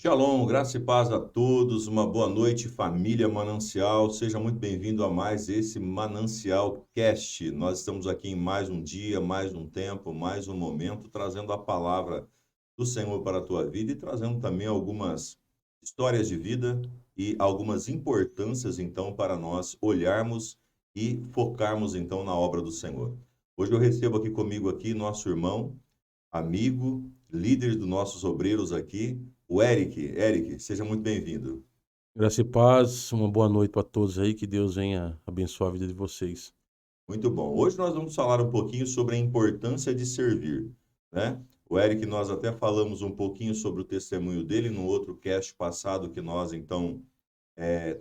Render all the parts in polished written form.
Shalom, graça e paz a todos, uma boa noite, família Manancial. Seja muito bem-vindo a mais esse Manancial Cast. Nós estamos aqui em mais um dia, mais um tempo, mais um momento, trazendo a palavra do Senhor para a tua vida e trazendo também algumas histórias de vida e algumas importâncias, então, para nós olharmos e focarmos, então, na obra do Senhor. Hoje eu recebo aqui comigo aqui nosso irmão, amigo, líder dos nossos obreiros aqui, o Eric. Eric, seja muito bem-vindo. Graça e paz, uma boa noite para todos aí, que Deus venha abençoar a vida de vocês. Muito bom. Hoje nós vamos falar um pouquinho sobre a importância de servir, né? O Eric, nós até falamos um pouquinho sobre o testemunho dele no outro cast passado que nós, então,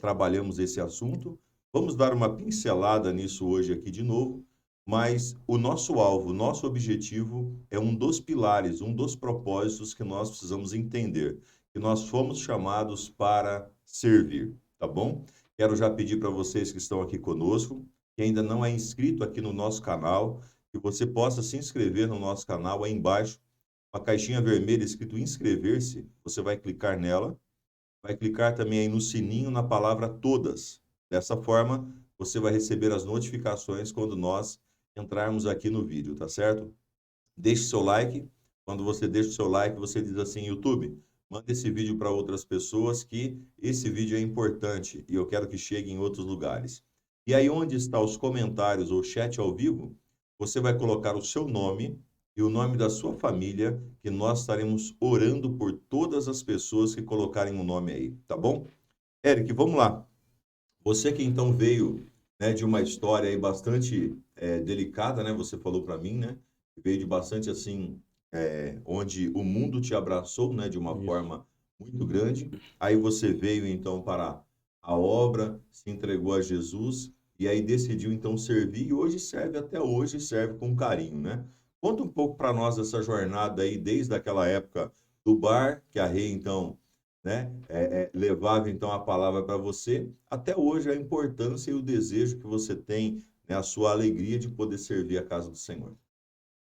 trabalhamos esse assunto. Vamos dar uma pincelada nisso hoje aqui de novo, mas o nosso alvo, o nosso objetivo é um dos pilares, um dos propósitos que nós precisamos entender, que nós fomos chamados para servir, tá bom? Quero já pedir para vocês que estão aqui conosco, que ainda não é inscrito aqui no nosso canal, que você possa se inscrever no nosso canal aí embaixo, uma caixinha vermelha escrito inscrever-se, você vai clicar nela, vai clicar também aí no sininho na palavra todas. Dessa forma, você vai receber as notificações quando nós entrarmos aqui no vídeo, tá certo? Deixe seu like. Quando você deixa o seu like, você diz assim, YouTube, manda esse vídeo para outras pessoas que esse vídeo é importante e eu quero que chegue em outros lugares. E aí onde está os comentários ou chat ao vivo, você vai colocar o seu nome e o nome da sua família, que nós estaremos orando por todas as pessoas que colocarem o nome aí, tá bom? Eric, vamos lá. Você que então veio, né, de uma história aí bastante delicada, né? Você falou para mim, né? Veio de bastante assim, onde o mundo te abraçou, né, de uma Isso. forma muito grande. Aí você veio então para a obra, se entregou a Jesus e aí decidiu então servir e hoje serve até hoje, serve com carinho, né? Conta um pouco para nós dessa jornada aí desde aquela época do bar que a Rei então, né, levava então a palavra para você, até hoje a importância e o desejo que você tem, né, a sua alegria de poder servir a casa do Senhor.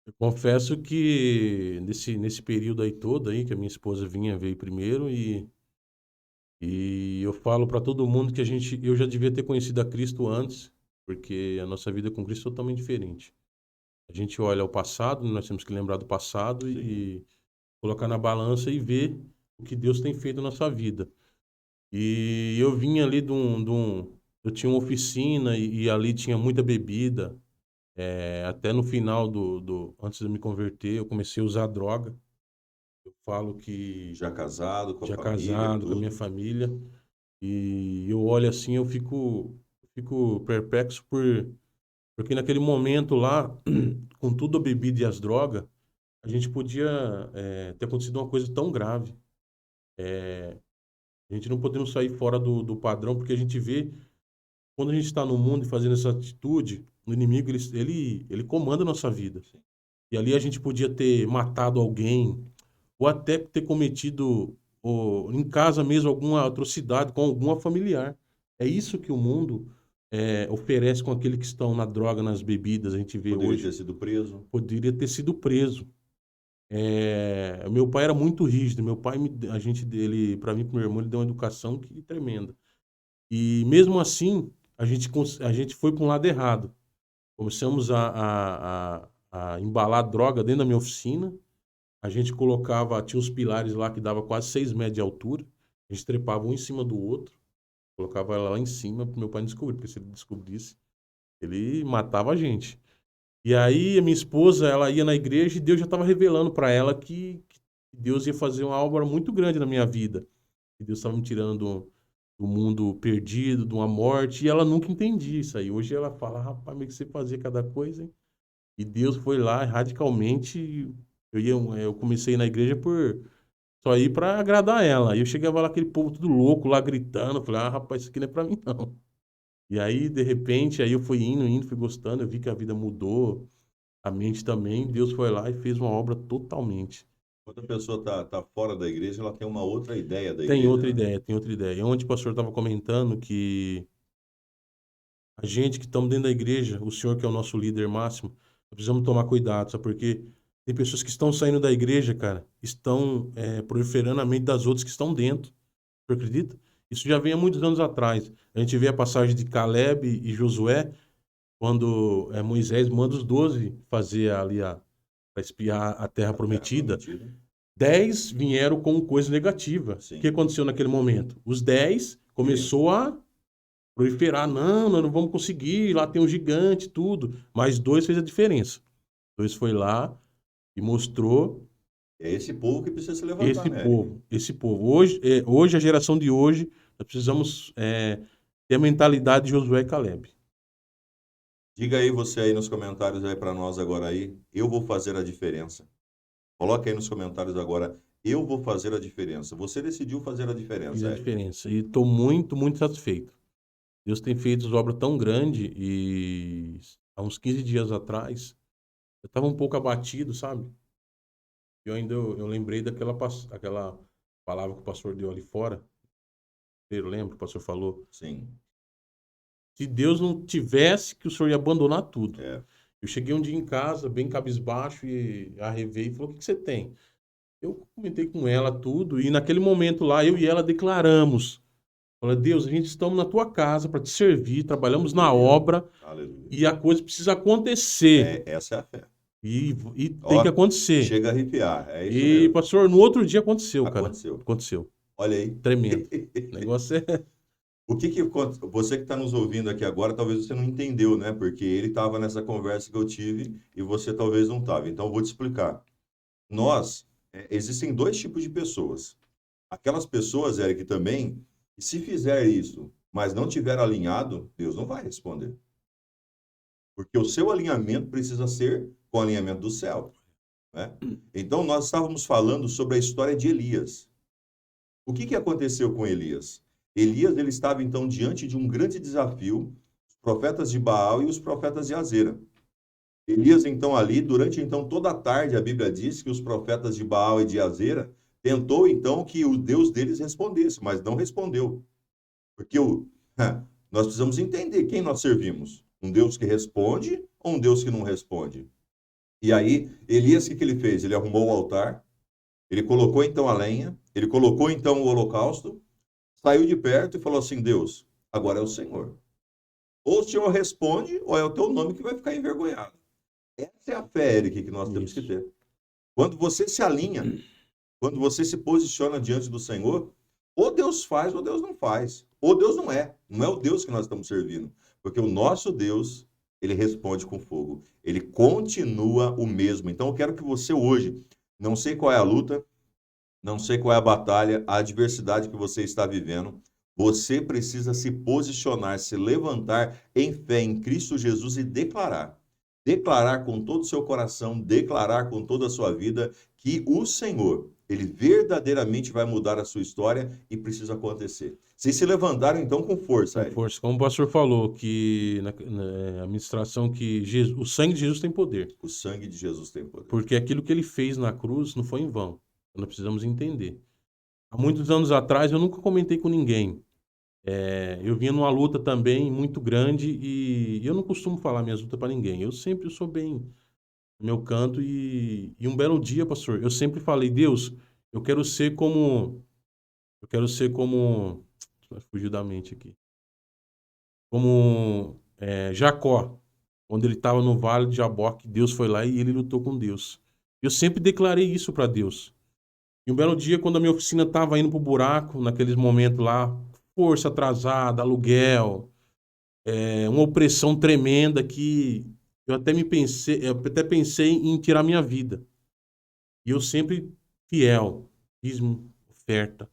Eu confesso que nesse período aí todo aí, que a minha esposa veio primeiro e eu falo para todo mundo que eu já devia ter conhecido a Cristo antes, porque a nossa vida com Cristo é totalmente diferente. A gente olha o passado, nós temos que lembrar do passado Sim, e colocar na balança e ver o que Deus tem feito na nossa vida. E eu vinha ali eu tinha uma oficina e ali tinha muita bebida. Até no final antes de eu me converter, eu comecei a usar droga. Eu falo que já casado, com a já família, casado com a minha tudo. família, e eu olho assim, fico perplexo porque naquele momento lá, com tudo a bebida e as drogas, a gente podia ter acontecido uma coisa tão grave. A gente não podemos sair fora do padrão, porque a gente vê, quando a gente está no mundo e fazendo essa atitude, o inimigo, ele comanda a nossa vida. E ali a gente podia ter matado alguém, ou até ter cometido, em casa mesmo, alguma atrocidade com alguma familiar. É isso que o mundo oferece com aqueles que estão na droga, nas bebidas. A gente vê Poderia hoje, ter sido preso. poderia ter sido preso. Meu pai era muito rígido. Meu pai, ele, para mim, para meu irmão, ele deu uma educação que tremenda. E mesmo assim, a gente foi para um lado errado. Começamos a embalar droga dentro da minha oficina. A gente tinha uns pilares lá que dava quase 6 metros de altura. A gente trepava um em cima do outro, colocava ela lá em cima para meu pai não descobrir, porque se ele descobrisse, ele matava a gente. E aí a minha esposa, ela ia na igreja e Deus já estava revelando para ela que Deus ia fazer uma obra muito grande na minha vida. Que Deus estava me tirando do mundo perdido, de uma morte, e ela nunca entendia isso aí. Hoje ela fala, rapaz, meio que você fazia cada coisa, hein? E Deus foi lá radicalmente. Eu comecei na igreja por só ir para agradar ela. Aí eu chegava lá, aquele povo tudo louco lá gritando. Eu falei, ah, rapaz, isso aqui não é para mim, não. E aí, de repente, aí eu fui indo, fui gostando. Eu vi que a vida mudou, a mente também. Deus foi lá e fez uma obra totalmente. Quando a pessoa tá fora da igreja, ela tem uma outra ideia da Tem igreja, outra né? ideia, tem outra ideia. Ontem o pastor estava comentando que a gente que estamos dentro da igreja, o senhor que é o nosso líder máximo, precisamos tomar cuidado, sabe por quê? Tem pessoas que estão saindo da igreja, cara, estão proliferando a mente das outras que estão dentro. Você acredita? Isso já vem há muitos anos atrás. A gente vê a passagem de Caleb e Josué, quando Moisés manda os 12 fazer ali para espiar a terra A terra prometida. prometida. 10 vieram com coisa negativa. Sim. O que aconteceu naquele momento? Os 10 começou a proliferar. Não, nós não vamos conseguir, lá tem um gigante, tudo. Mas 2 fez a diferença. 2 foi lá e mostrou É esse povo que precisa se levantar, né? esse povo. Hoje, a geração de hoje, nós precisamos ter a mentalidade de Josué e Caleb. Diga aí você aí nos comentários aí para nós agora aí, eu vou fazer a diferença. Coloca aí nos comentários agora, eu vou fazer a diferença. Você decidiu fazer a diferença, Fiz a Érico. diferença. E estou muito, muito satisfeito. Deus tem feito obra tão grande e há uns 15 dias atrás, eu estava um pouco abatido, sabe? Eu lembrei aquela palavra que o pastor deu ali fora. Eu lembro que o pastor falou. Sim. Se Deus não tivesse, que o senhor ia abandonar tudo. É. Eu cheguei um dia em casa, bem cabisbaixo, e arrevei e falou: o que você tem? Eu comentei com ela tudo, e naquele momento lá, eu e ela declaramos: falei, Deus, a gente estamos na tua casa para te servir, trabalhamos na Aleluia. obra, Aleluia. e a coisa precisa acontecer. Essa é a fé. E Ó, tem que acontecer. Chega a arrepiar, é isso E, mesmo. pastor, no outro dia aconteceu, cara. Aconteceu. Aconteceu. Olha aí. Tremendo. O negócio é. O que você que está nos ouvindo aqui agora, talvez você não entendeu, né? Porque ele estava nessa conversa que eu tive e você talvez não estava. Então, eu vou te explicar. Existem 2 tipos de pessoas. Aquelas pessoas, Eric, também, que se fizer isso, mas não tiver alinhado, Deus não vai responder. Porque o seu alinhamento precisa ser com o alinhamento do céu, né? Então, nós estávamos falando sobre a história de Elias. O que aconteceu com Elias? Elias, ele estava, então, diante de um grande desafio, os profetas de Baal e os profetas de Azera. Elias, então, ali, durante, então, toda a tarde, a Bíblia diz que os profetas de Baal e de Azera tentou, então, que o Deus deles respondesse, mas não respondeu. Porque nós precisamos entender quem nós servimos. Um Deus que responde ou um Deus que não responde? E aí, Elias, o que ele fez? Ele arrumou o altar, ele colocou, então, a lenha, ele colocou, então, o holocausto, saiu de perto e falou assim: Deus, agora é o Senhor. Ou o Senhor responde, ou é o teu nome que vai ficar envergonhado. Essa é a fé, Eric, que nós temos que ter. Quando você se alinha, quando você se posiciona diante do Senhor, ou Deus faz ou Deus não faz. Ou Deus não é. Não é o Deus que nós estamos servindo. Porque o nosso Deus, ele responde com fogo. Ele continua o mesmo. Então eu quero que você hoje, não sei qual é a luta, não sei qual é a batalha, a adversidade que você está vivendo, você precisa se posicionar, se levantar em fé em Cristo Jesus e declarar. Declarar com todo o seu coração, declarar com toda a sua vida que o Senhor, ele verdadeiramente vai mudar a sua história e precisa acontecer. Vocês se levantaram então com força, Com Eric. força. Como o pastor falou, que na administração que o sangue de Jesus tem poder. O sangue de Jesus tem poder. Porque aquilo que ele fez na cruz não foi em vão. Nós precisamos entender. Há muitos anos atrás, eu nunca comentei com ninguém. Eu vinha numa luta também muito grande e eu não costumo falar minhas lutas para ninguém. Eu sempre sou bem no meu canto e um belo dia, pastor, eu sempre falei: Deus, eu quero ser como... Fugiu da mente aqui. Como Jacó, quando ele estava no vale de Jaboque, Deus foi lá e ele lutou com Deus. Eu sempre declarei isso para Deus. E um belo dia, quando a minha oficina estava indo pro buraco, naqueles momentos lá, força atrasada, aluguel, uma opressão tremenda que eu até pensei em tirar minha vida. E eu sempre fiel, dízimo, oferta,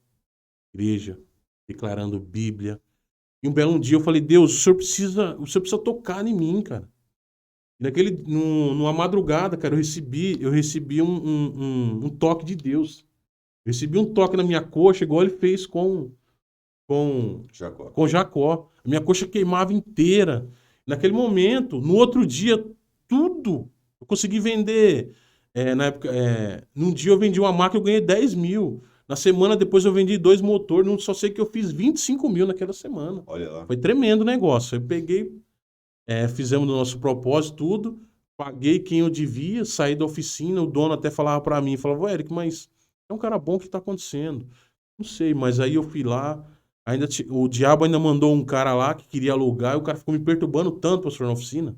igreja, declarando Bíblia. E um belo dia eu falei: Deus, o senhor precisa tocar em mim, cara. E numa madrugada, cara, eu recebi um toque de Deus. Eu recebi um toque na minha coxa, igual ele fez com Jacó. A minha coxa queimava inteira. Naquele momento, no outro dia, tudo. Eu consegui vender. Na época, num dia eu vendi uma máquina, eu ganhei 10 mil. Na semana depois eu vendi 2 motores. Só sei que eu fiz 25 mil naquela semana. Olha lá. Foi tremendo o negócio. Eu peguei, fizemos o nosso propósito, tudo. paguei quem eu devia, saí da oficina, o dono até falava pra mim, falava, Eric, mas é um cara bom, o que tá acontecendo? Não sei, mas aí eu fui lá, o diabo ainda mandou um cara lá que queria alugar, e o cara ficou me perturbando tanto, pastor, na oficina.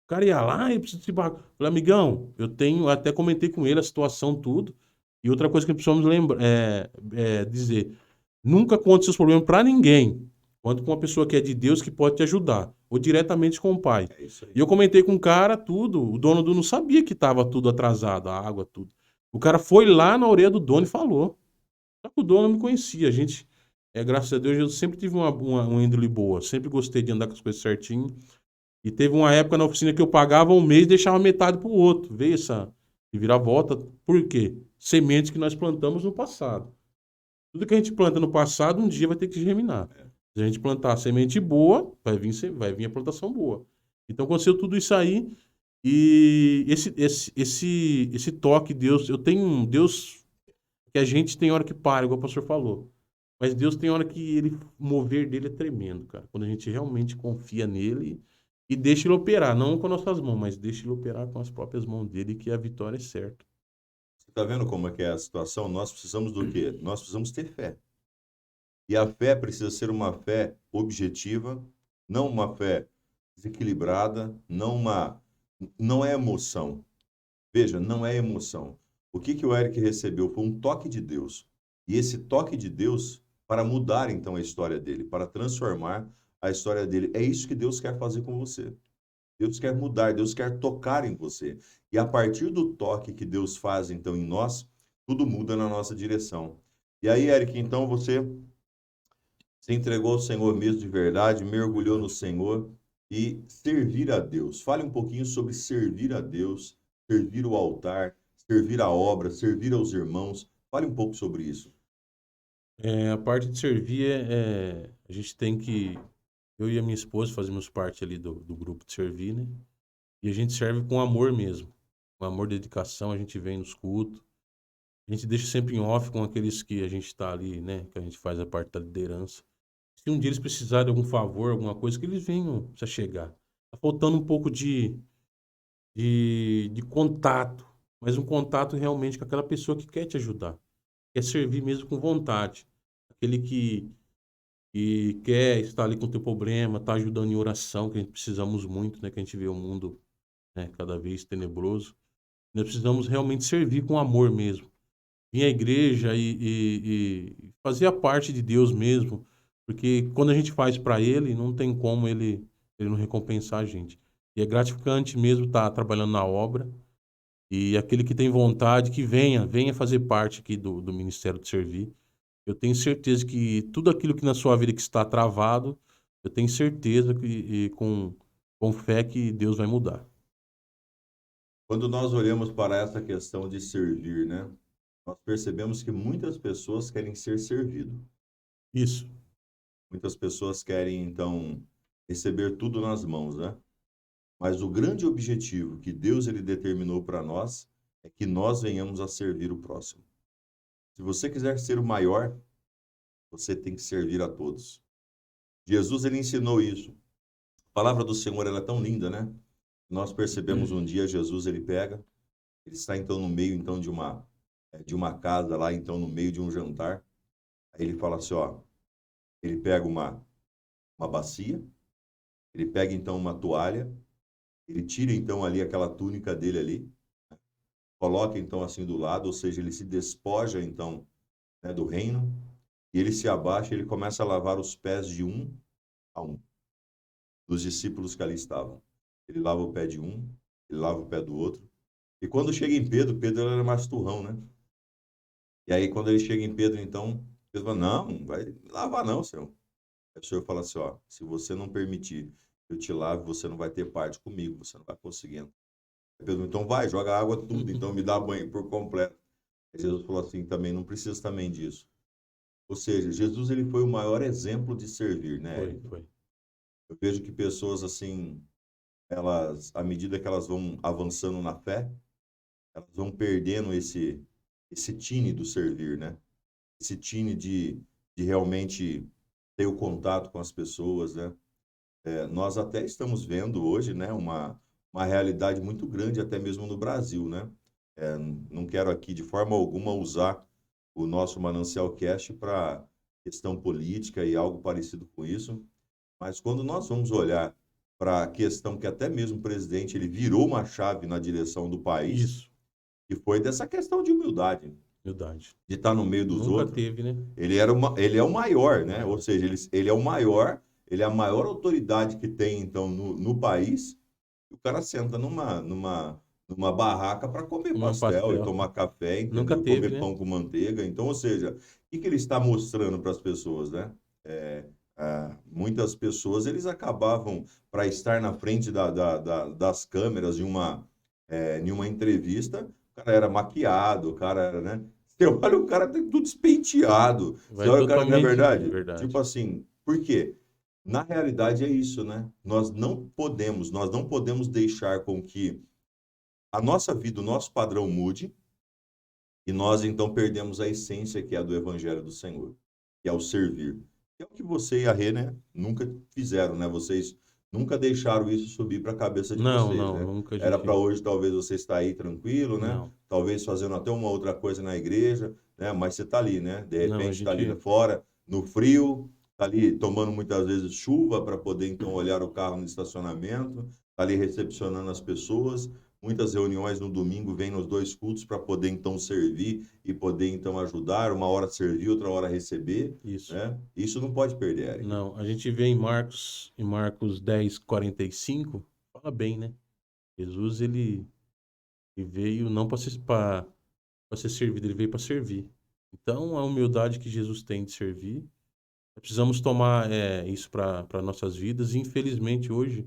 O cara ia lá e precisa de bagulho. Falei, amigão, eu tenho, até comentei com ele a situação, tudo. E outra coisa que precisamos lembrar, dizer, nunca conte seus problemas pra ninguém. Conte com uma pessoa que é de Deus que pode te ajudar. Ou diretamente com o pai. É isso aí. E eu comentei com o cara tudo. O dono do não sabia que tava tudo atrasado, a água, tudo. O cara foi lá na orelha do dono e falou. Só que o dono não me conhecia. A gente, graças a Deus, eu sempre tive uma índole boa. Sempre gostei de andar com as coisas certinho. E teve uma época na oficina que eu pagava um mês e deixava metade pro outro. Veio essa reviravolta. Por quê? Sementes que nós plantamos no passado. Tudo que a gente planta no passado, um dia vai ter que germinar. Se a gente plantar semente boa, vai vir a plantação boa. Então aconteceu tudo isso aí. E esse toque, Deus, eu tenho um Deus que a gente tem hora que para, igual o pastor falou. Mas Deus tem hora que ele, o mover dele é tremendo, cara. Quando a gente realmente confia nele e deixa ele operar, não com nossas mãos, mas deixa ele operar com as próprias mãos dele, que a vitória é certa. Você está vendo como é que é a situação? Nós precisamos do quê? Nós precisamos ter fé. E a fé precisa ser uma fé objetiva, não uma fé desequilibrada, não é emoção. Veja, não é emoção. O que que o Eric recebeu foi um toque de Deus. E esse toque de Deus para mudar então a história dele, para transformar a história dele. É isso que Deus quer fazer com você. Deus quer mudar, Deus quer tocar em você. E a partir do toque que Deus faz então em nós, tudo muda na nossa direção. E aí, Eric, então você se entregou ao Senhor mesmo de verdade, mergulhou no Senhor e servir a Deus. Fale um pouquinho sobre servir a Deus, servir o altar, servir a obra, servir aos irmãos. Fale um pouco sobre isso. A parte de servir a gente tem que. Eu e a minha esposa fazemos parte ali do grupo de servir, né? E a gente serve com amor mesmo. Com amor, dedicação, a gente vem nos cultos. A gente deixa sempre em off com aqueles que a gente está ali, né? Que a gente faz a parte da liderança. Se um dia eles precisarem de algum favor, alguma coisa, que eles venham se chegar. Tá faltando um pouco de contato, mas um contato realmente com aquela pessoa que quer te ajudar. Quer servir mesmo com vontade. Aquele que quer estar ali com o teu problema, tá ajudando em oração, que a gente precisamos muito, né? Que a gente vê o mundo, né, cada vez tenebroso. Nós precisamos realmente servir com amor mesmo. Vir à igreja e fazer a parte de Deus mesmo, porque quando a gente faz para Ele, não tem como ele não recompensar a gente. E é gratificante mesmo estar trabalhando na obra. E aquele que tem vontade, que venha fazer parte aqui do Ministério de Servir. Eu tenho certeza que tudo aquilo que na sua vida que está travado, eu tenho certeza que com fé que Deus vai mudar. Quando nós olhamos para essa questão de servir, né? Nós percebemos que muitas pessoas querem ser servido. Isso. Muitas pessoas querem, então, receber tudo nas mãos, né? Mas o grande objetivo que Deus ele determinou para nós é que nós venhamos a servir o próximo. Se você quiser ser o maior, você tem que servir a todos. Jesus ele ensinou isso. A palavra do Senhor ela é tão linda, né? Nós percebemos um dia Jesus ele pega, ele está então no meio então de uma casa lá, então no meio de um jantar. Aí ele fala assim, ó, ele pega uma bacia, ele pega então uma toalha, ele tira então ali aquela túnica dele ali, coloca então assim do lado, ou seja, ele se despoja então, né, do reino, e ele se abaixa, e ele começa a lavar os pés de um a um dos discípulos que ali estavam. Ele lava o pé de um, ele lava o pé do outro. E quando chega em Pedro, Pedro era mais turrão, né? E aí quando ele chega em Pedro, então, Pedro fala, não vai lavar não, Senhor. Aí o Senhor fala assim, ó, se você não permitir que eu te lave, você não vai ter parte comigo, você não vai conseguir. Aí Pedro, então vai, joga água tudo, então me dá banho por completo. Aí Jesus falou assim, também não precisa também disso. Ou seja, Jesus ele foi o maior exemplo de servir, né, Eric? Foi. Eu vejo que pessoas assim, elas, à medida que elas vão avançando na fé, elas vão perdendo esse tine do servir, né? Esse tine de realmente ter o contato com as pessoas, né? Nós até estamos vendo hoje, né, uma realidade muito grande, até mesmo no Brasil, né? Não quero aqui, de forma alguma, usar o nosso Manancial Cast para questão política e algo parecido com isso, mas quando nós vamos olhar para a questão que até mesmo o presidente ele virou uma chave na direção do país, Isso, que foi dessa questão de humildade, humildade. de estar no meio dos Nunca outros. teve, né? Ele é o maior, né? Ou Maior. seja, ele é o maior, ele é a maior autoridade que tem, então, no país. O cara senta numa barraca para comer Uma pastel e pastel. tomar café, Nunca entendeu? E teve, comer né? pão com manteiga. Então, ou seja, o que ele está mostrando para as pessoas, né? É, muitas pessoas, eles acabavam, para estar na frente das câmeras de uma entrevista, o cara era maquiado, o cara era, né? Você olha o cara tudo despenteado. Você Vai olha o cara, não é totalmente, é verdade? Tipo verdade. assim, por quê? Na realidade é isso, né? Nós não podemos deixar com que a nossa vida, o nosso padrão mude e nós então perdemos a essência que é a do Evangelho do Senhor, que é o servir. Que é o que você e a Rê, né, nunca fizeram, né? Vocês nunca deixaram isso subir para a cabeça de Não, vocês, não, né? nunca a Era para gente. hoje talvez você estar aí tranquilo, né? Não, Talvez fazendo até uma outra coisa na igreja, né? Mas você está ali, né? De não, a repente está ali gente. fora, no frio, está ali tomando muitas vezes chuva para poder então olhar o carro no estacionamento, está ali recepcionando as pessoas. Muitas reuniões no domingo vêm nos dois cultos para poder então servir e poder então ajudar, uma hora servir, outra hora receber, Isso. né? Isso não pode perder, Eric. Não, a gente vê em Marcos 10:45, fala bem, né? Jesus, ele veio não para ser servido, ele veio para servir. Então, a humildade que Jesus tem de servir, precisamos tomar isso para nossas vidas. E, infelizmente, hoje,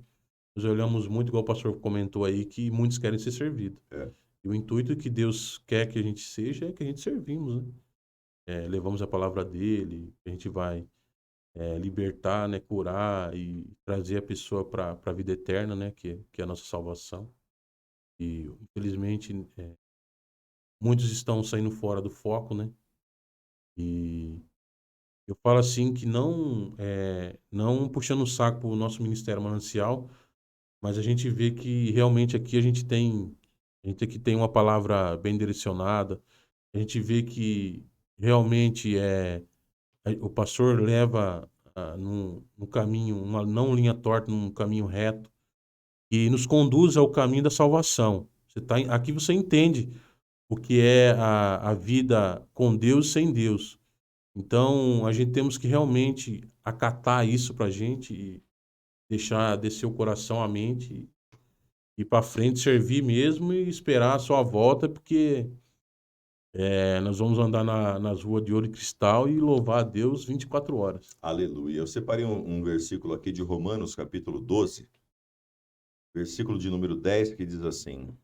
nós olhamos muito, igual o pastor comentou aí, que muitos querem ser servidos. É, E o intuito que Deus quer que a gente seja é que a gente servimos, né? Levamos a palavra dele, a gente vai libertar, né, curar e trazer a pessoa para a vida eterna, né, que é a nossa salvação. E, infelizmente, muitos estão saindo fora do foco, né? E eu falo assim que não puxando o saco para o nosso Ministério Manancial, mas a gente vê que realmente aqui a gente aqui tem uma palavra bem direcionada. A gente vê que realmente o pastor leva no caminho, uma não linha torta, num caminho reto, e nos conduz ao caminho da salvação. Aqui você entende o que é a vida com Deus e sem Deus. Então, a gente temos que realmente acatar isso pra gente e deixar descer o coração, a mente, ir para frente, servir mesmo e esperar a sua volta, porque nós vamos andar nas ruas de ouro e cristal e louvar a Deus 24 horas. aleluia. Eu separei um versículo aqui de Romanos, capítulo 12, versículo de número 10, que diz assim: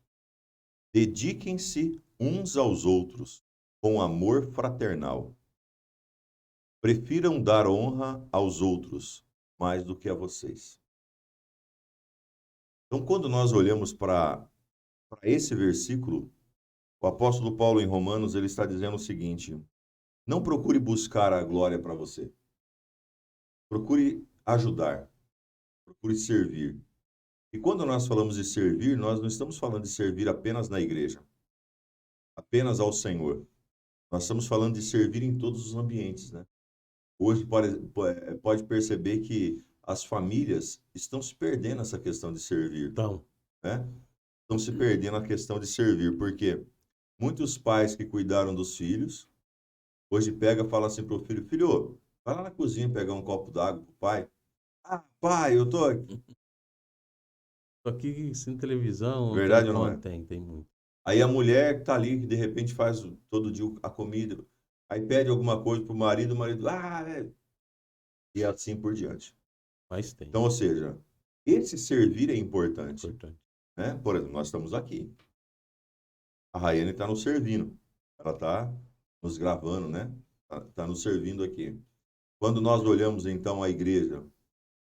Dediquem-se uns aos outros com amor fraternal. Prefiram dar honra aos outros mais do que a vocês. Então, quando nós olhamos para esse versículo, o apóstolo Paulo em Romanos, ele está dizendo o seguinte: não procure buscar a glória para você. Procure ajudar, procure servir. E quando nós falamos de servir, nós não estamos falando de servir apenas na igreja, apenas ao Senhor. Nós estamos falando de servir em todos os ambientes, né? Hoje pode perceber que as famílias estão se perdendo essa questão de servir, Então, né? Estão se perdendo a questão de servir, porque muitos pais que cuidaram dos filhos, hoje pega e fala assim para o filho, filho, vai lá na cozinha pegar um copo d'água pro pai. Ah, pai, eu tô aqui. tô aqui sem televisão, o Verdade ou não telefone é? tem muito. Aí a mulher que tá ali, que de repente faz todo dia a comida, aí pede alguma coisa pro marido, o marido, e assim por diante. Mas tem, Então, ou seja, esse servir é é importante, importante. né? Por exemplo, nós estamos aqui. A Raiane está nos servindo. Ela está nos gravando, né? Tá nos servindo aqui. Quando nós olhamos, então, a igreja,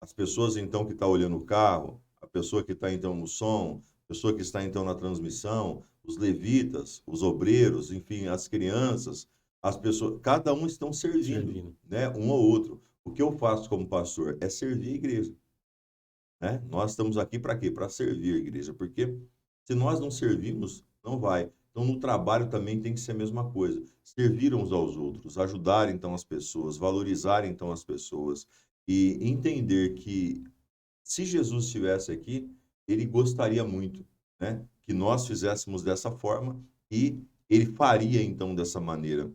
as pessoas, então, que estão olhando o carro, a pessoa que está, então, no som, a pessoa que está, então, na transmissão, os levitas, os obreiros, enfim, as crianças, as pessoas, cada um estão servindo, Servindo. né? Um ao outro. O que eu faço como pastor é servir a igreja. né? Nós estamos aqui para quê? Para servir a igreja, porque se nós não servimos, não vai. Então, no trabalho também tem que ser a mesma coisa. Servir uns aos outros, ajudar então as pessoas, valorizar então as pessoas e entender que se Jesus estivesse aqui, ele gostaria muito, né, que nós fizéssemos dessa forma e ele faria então dessa maneira,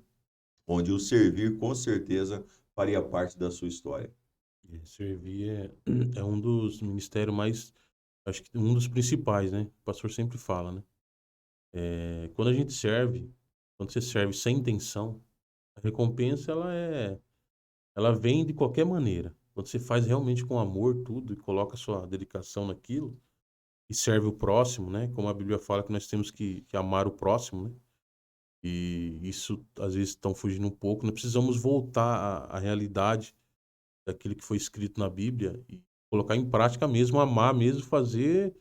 onde o servir com certeza faria parte da sua história. Servir é um dos ministérios mais, acho que um dos principais, né? O pastor sempre fala, né? Quando a gente serve, quando você serve sem intenção, a recompensa ela vem de qualquer maneira. Quando você faz realmente com amor tudo e coloca sua dedicação naquilo e serve o próximo, né? Como a Bíblia fala que nós temos que amar o próximo, né? E isso às vezes estão fugindo um pouco. Nós precisamos voltar à realidade daquilo que foi escrito na Bíblia e colocar em prática mesmo, amar mesmo, fazer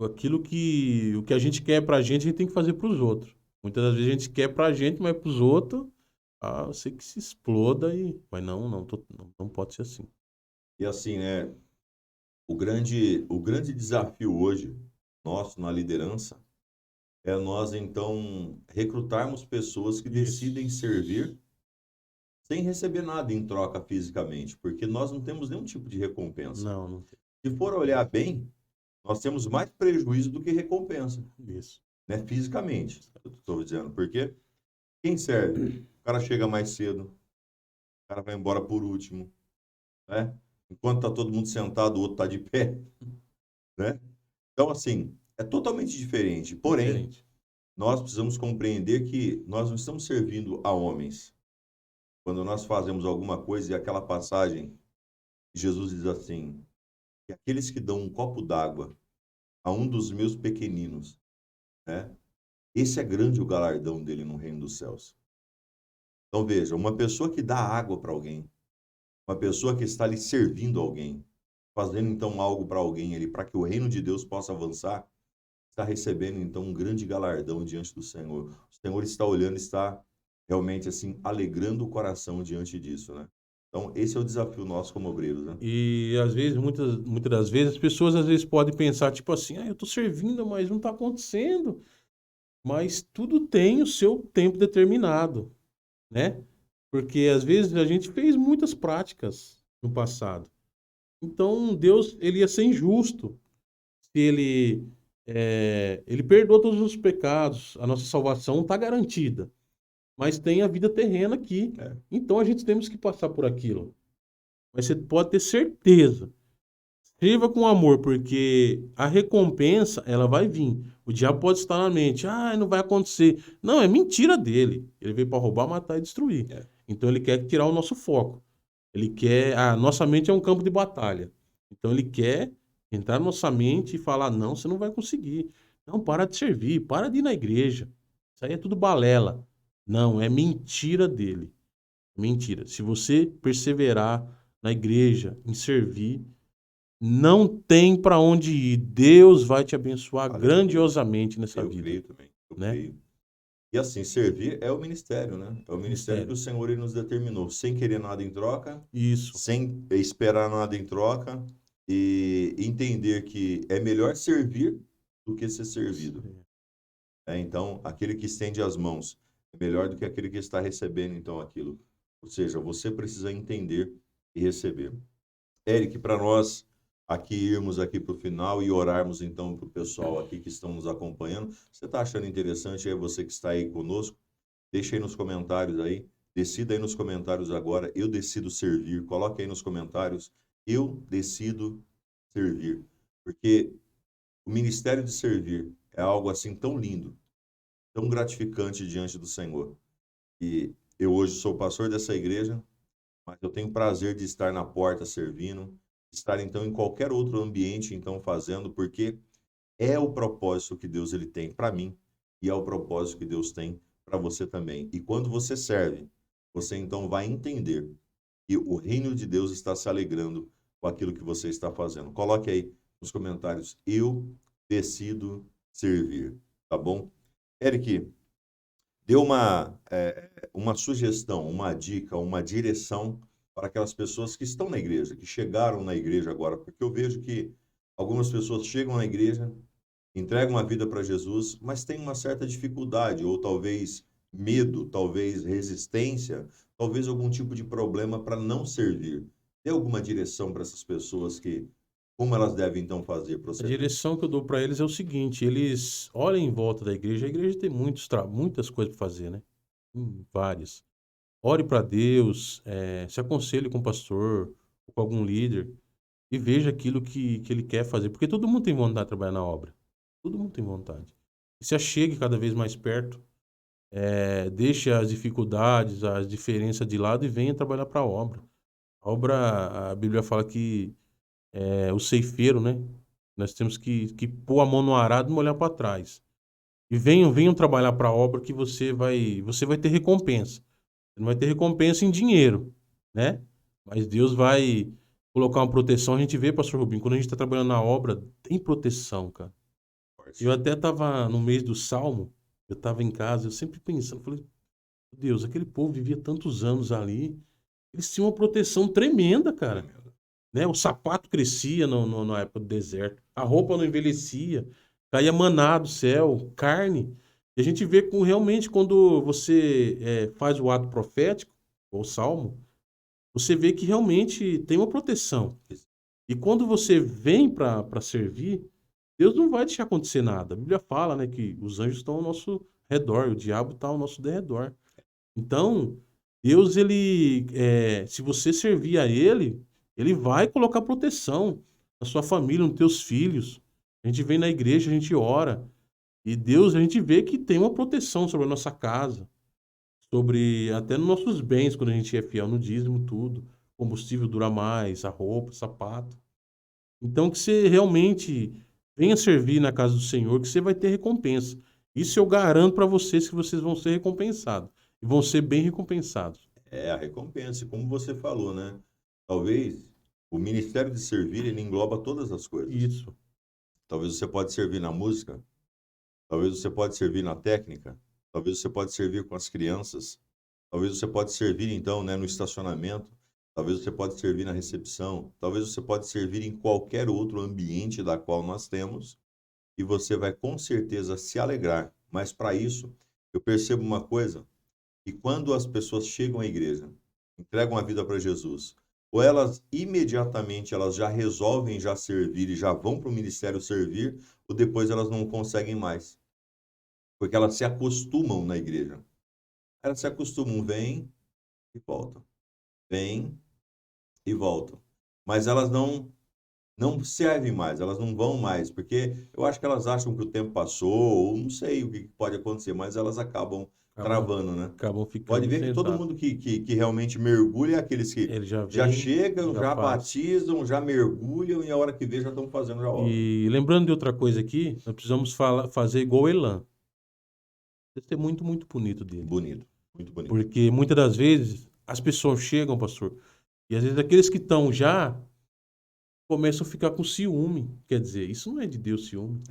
o que a gente quer pra gente, a gente tem que fazer pros outros. Muitas das vezes a gente quer pra gente, mas pros outros, eu sei que se exploda e... Mas não pode ser assim. E assim, né, o grande desafio hoje nosso na liderança é nós então recrutarmos pessoas que decidem Isso. servir sem receber nada em troca fisicamente, porque nós não temos nenhum tipo de recompensa. Não, não tem. Se for olhar bem, nós temos mais prejuízo do que recompensa, Isso. né? Fisicamente, eu estou dizendo, porque quem serve? O cara chega mais cedo, o cara vai embora por último, né? Enquanto está todo mundo sentado, o outro está de pé, né? Então, assim, é totalmente diferente. Porém, Diferente. nós precisamos compreender que nós não estamos servindo a homens. Quando nós fazemos alguma coisa e aquela passagem, Jesus diz assim, que aqueles que dão um copo d'água a um dos meus pequeninos, né? Esse é grande o galardão dele no reino dos céus. Então veja, uma pessoa que dá água para alguém, uma pessoa que está ali servindo alguém, fazendo então algo para alguém ali, para que o reino de Deus possa avançar, está recebendo então um grande galardão diante do Senhor. O Senhor está olhando, está realmente assim alegrando o coração diante disso, né? Então esse é o desafio nosso como obreiros, né? E às vezes, muitas das vezes, as pessoas às vezes podem pensar, tipo assim, eu tô servindo, mas não tá acontecendo. Mas tudo tem o seu tempo determinado, né? Porque às vezes a gente fez muitas práticas no passado. Então Deus, ele ia ser injusto se ele perdoa todos os pecados, a nossa salvação está garantida, mas tem a vida terrena aqui. É, Então a gente temos que passar por aquilo. Mas você pode ter certeza, sirva com amor, porque a recompensa, ela vai vir. O diabo pode estar na mente, não vai acontecer. Não, é mentira dele. Ele veio para roubar, matar e destruir. é. Então ele quer tirar o nosso foco. Ele quer, nossa mente é um campo de batalha. Então ele quer entrar na nossa mente e falar, não, você não vai conseguir. Não, para de servir, para de ir na igreja. Isso aí é tudo balela. Não, é mentira dele. Mentira. Se você perseverar na igreja, em servir, não tem para onde ir. Deus vai te abençoar Aleluia. grandiosamente nessa Eu vida, creio também, eu né? creio. E assim, servir é o ministério, né? É o ministério que Mistério. o Senhor ele nos determinou, sem querer nada em troca, Isso. sem esperar nada em troca e entender que é melhor servir do que ser servido. Né? Então, aquele que estende as mãos é melhor do que aquele que está recebendo então aquilo. Ou seja, você precisa entender e receber. Eric, para nós aqui irmos aqui para o final e orarmos então para o pessoal aqui que estão nos acompanhando. Você está achando interessante aí, você que está aí conosco? Deixa aí nos comentários aí. Decida aí nos comentários agora. Eu decido servir. Coloque aí nos comentários. Eu decido servir. Porque o ministério de servir é algo assim tão lindo, tão gratificante diante do Senhor. E eu hoje sou pastor dessa igreja, mas eu tenho prazer de estar na porta servindo, estar então em qualquer outro ambiente então fazendo, porque é o propósito que Deus ele tem para mim e é o propósito que Deus tem para você também. E quando você serve, você então vai entender que o reino de Deus está se alegrando com aquilo que você está fazendo. Coloque aí nos comentários, eu decido servir, tá bom? Eric, dê uma sugestão, uma dica, uma direção para aquelas pessoas que estão na igreja, que chegaram na igreja agora, porque eu vejo que algumas pessoas chegam na igreja, entregam a vida para Jesus, mas têm uma certa dificuldade, ou talvez medo, talvez resistência, talvez algum tipo de problema para não servir. Tem alguma direção para essas pessoas que, como elas devem então fazer, A proceder? direção que eu dou para eles é o seguinte: eles olhem em volta da igreja. A igreja tem muitas coisas para fazer, né? Várias. Ore para Deus, se aconselhe com o pastor, com algum líder e veja aquilo que ele quer fazer. Porque todo mundo tem vontade de trabalhar na obra. Todo mundo tem vontade. E se achegue cada vez mais perto, deixe as dificuldades, as diferenças de lado e venha trabalhar para a obra. A obra, a Bíblia fala que o ceifeiro, né? Nós temos que pôr a mão no arado e não olhar para trás. E venham trabalhar para a obra que você vai ter recompensa. Você não vai ter recompensa em dinheiro, né? Mas Deus vai colocar uma proteção. A gente vê, pastor Rubinho, quando a gente está trabalhando na obra, tem proteção, cara. Eu até estava no mês do Salmo, eu estava em casa, eu sempre pensando, falei, Deus, aquele povo vivia tantos anos ali, eles tinham uma proteção tremenda, cara. Né? O sapato crescia na época do deserto, a roupa não envelhecia, caía maná do céu, carne. E a gente vê realmente quando você faz o ato profético, ou salmo, você vê que realmente tem uma proteção. E quando você vem para servir, Deus não vai deixar acontecer nada. A Bíblia fala, né, que os anjos estão ao nosso redor, o diabo está ao nosso derredor. Então, Deus, se você servir a Ele, Ele vai colocar proteção na sua família, nos teus filhos. A gente vem na igreja, a gente ora. E Deus, a gente vê que tem uma proteção sobre a nossa casa, sobre até nos nossos bens, quando a gente é fiel no dízimo, tudo. O combustível dura mais, a roupa, o sapato. Então, que você realmente venha servir na casa do Senhor, que você vai ter recompensa. Isso eu garanto para vocês que vocês vão ser recompensados. E vão ser bem recompensados. É a recompensa, como você falou, né? Talvez o ministério de servir, ele engloba todas as coisas. Isso. Talvez você pode servir na música, talvez você pode servir na técnica, talvez você pode servir com as crianças, talvez você pode servir então, né, no estacionamento, talvez você pode servir na recepção, talvez você pode servir em qualquer outro ambiente da qual nós temos, e você vai com certeza se alegrar. Mas para isso, eu percebo uma coisa, que quando as pessoas chegam à igreja, entregam a vida para Jesus, ou elas imediatamente elas já resolvem já servir e já vão para o ministério servir, ou depois elas não conseguem mais, porque elas se acostumam na igreja. Elas se acostumam, vêm e voltam, vêm e voltam, mas elas não servem mais, elas não vão mais, porque eu acho que elas acham que o tempo passou, ou não sei o que pode acontecer, mas elas acabam Acabam, travando, né? acabam Pode ficando ver que todo sentados. mundo que realmente mergulha é aqueles que Ele já já vem, chegam, já já faz. batizam, já mergulham e a hora que vê já estão fazendo a obra. E lembrando de outra coisa aqui, nós precisamos fazer igual o Elan. Isso é muito, muito bonito dele. Bonito, muito bonito. Porque muitas das vezes as pessoas chegam, pastor, e às vezes aqueles que estão já começam a ficar com ciúme. Quer dizer, isso não é de Deus ciúme.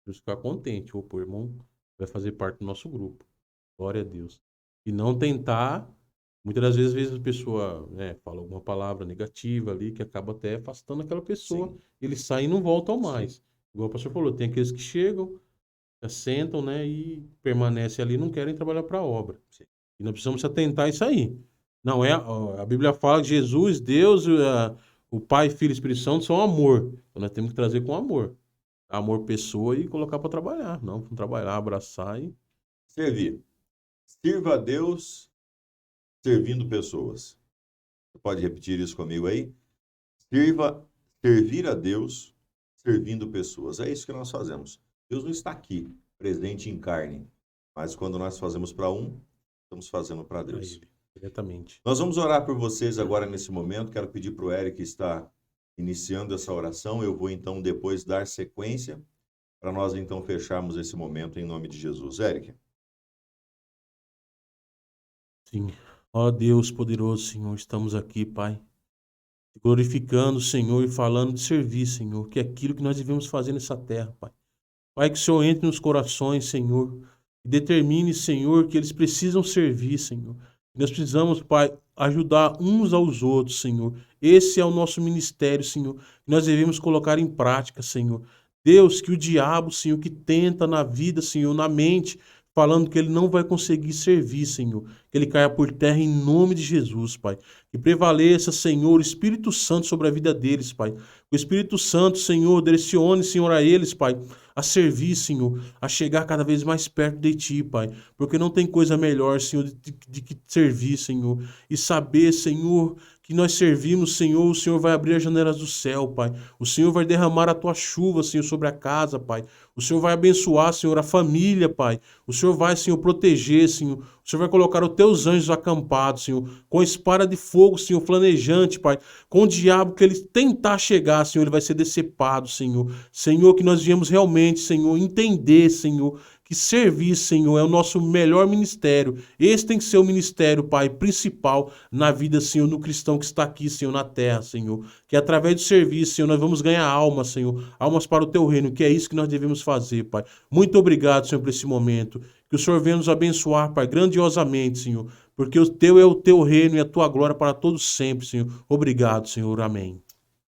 Deus ficar contente. Opa, o irmão vai fazer parte do nosso grupo. Glória a Deus. E não tentar. Muitas das vezes a pessoa fala alguma palavra negativa ali que acaba até afastando aquela pessoa. Sim. Ele sai e não voltam mais. Igual o pastor falou, tem aqueles que chegam, sentam, né, e permanecem ali e não querem trabalhar para a obra. Sim. E nós precisamos se atentar a isso aí. Não é, a Bíblia fala que Jesus, Deus, o Pai, Filho e Espírito Santo são amor. Então nós temos que trazer com amor. Amor pessoa e colocar para trabalhar. Não, vamos trabalhar, abraçar e... Servir. Sirva a Deus servindo pessoas. Você pode repetir isso comigo aí? Servir a Deus servindo pessoas. É isso que nós fazemos. Deus não está aqui, presente em carne. Mas quando nós fazemos para um, estamos fazendo para Deus. Ele, diretamente. Nós vamos orar por vocês agora nesse momento. Quero pedir para o Eric que está iniciando essa oração. Eu vou então depois dar sequência para nós então fecharmos esse momento em nome de Jesus. Eric. Sim. Ó Deus poderoso, Senhor, estamos aqui, Pai, te glorificando, Senhor, e falando de servir, Senhor, que é aquilo que nós devemos fazer nessa terra, Pai. Pai, que o Senhor entre nos corações, Senhor, e determine, Senhor, que eles precisam servir, Senhor. Nós precisamos, Pai, ajudar uns aos outros, Senhor. Esse é o nosso ministério, Senhor. Nós devemos colocar em prática, Senhor. Deus, que o diabo, Senhor, que tenta na vida, Senhor, na mente, falando que ele não vai conseguir servir, Senhor. Que ele caia por terra em nome de Jesus, Pai. Que prevaleça, Senhor, o Espírito Santo sobre a vida deles, Pai. O Espírito Santo, Senhor, direcione, Senhor, a eles, Pai, a servir, Senhor, a chegar cada vez mais perto de Ti, Pai. Porque não tem coisa melhor, Senhor, de que servir, Senhor. E saber, Senhor, que nós servimos, Senhor, o Senhor vai abrir as janelas do céu, Pai. O Senhor vai derramar a Tua chuva, Senhor, sobre a casa, Pai. O Senhor vai abençoar, Senhor, a família, Pai. O Senhor vai, Senhor, proteger, Senhor. O Senhor vai colocar os Teus anjos acampados, Senhor, com espada de fogo, Senhor, flamejante, Pai. Com o diabo que ele tentar chegar, Senhor, ele vai ser decepado, Senhor. Senhor, que nós viemos realmente, Senhor, entender, Senhor, que servir, Senhor, é o nosso melhor ministério. Esse tem que ser o ministério, Pai, principal na vida, Senhor, do cristão que está aqui, Senhor, na terra, Senhor. Que através do serviço, Senhor, nós vamos ganhar almas, Senhor, almas para o Teu reino, que é isso que nós devemos fazer, Pai. Muito obrigado, Senhor, por esse momento. Que o Senhor venha nos abençoar, Pai, grandiosamente, Senhor, porque o Teu é o Teu reino e a Tua glória para todos sempre, Senhor. Obrigado, Senhor. Amém.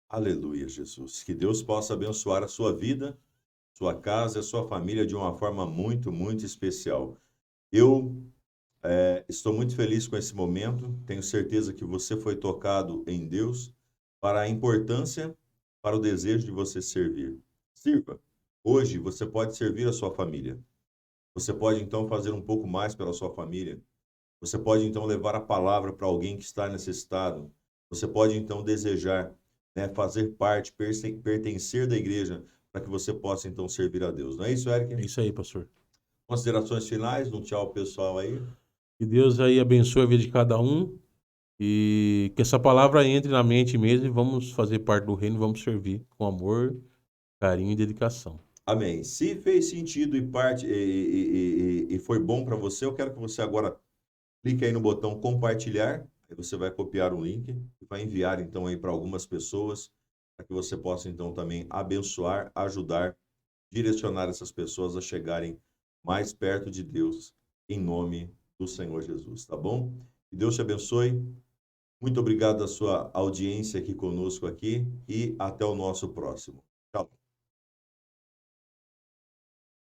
Aleluia, Jesus. Que Deus possa abençoar a sua vida, sua casa e a sua família de uma forma muito, muito especial. Eu estou muito feliz com esse momento. Tenho certeza que você foi tocado em Deus para a importância, para o desejo de você servir. Sirva. Hoje você pode servir a sua família. Você pode então fazer um pouco mais pela sua família. Você pode então levar a palavra para alguém que está necessitado. Você pode então desejar, né, fazer parte, pertencer da igreja, para que você possa então servir a Deus. Não é isso, Eric? É isso aí, pastor. Considerações finais, um tchau pessoal aí. Que Deus aí abençoe a vida de cada um e que essa palavra entre na mente mesmo e vamos fazer parte do reino, vamos servir com amor, carinho e dedicação. Amém. Se fez sentido e foi bom para você, eu quero que você agora clique aí no botão compartilhar. Aí você vai copiar o link e vai enviar então aí para algumas pessoas, para que você possa então também abençoar, ajudar, direcionar essas pessoas a chegarem mais perto de Deus, em nome do Senhor Jesus, tá bom? Que Deus te abençoe. Muito obrigado da sua audiência aqui conosco aqui e até o nosso próximo. Tchau.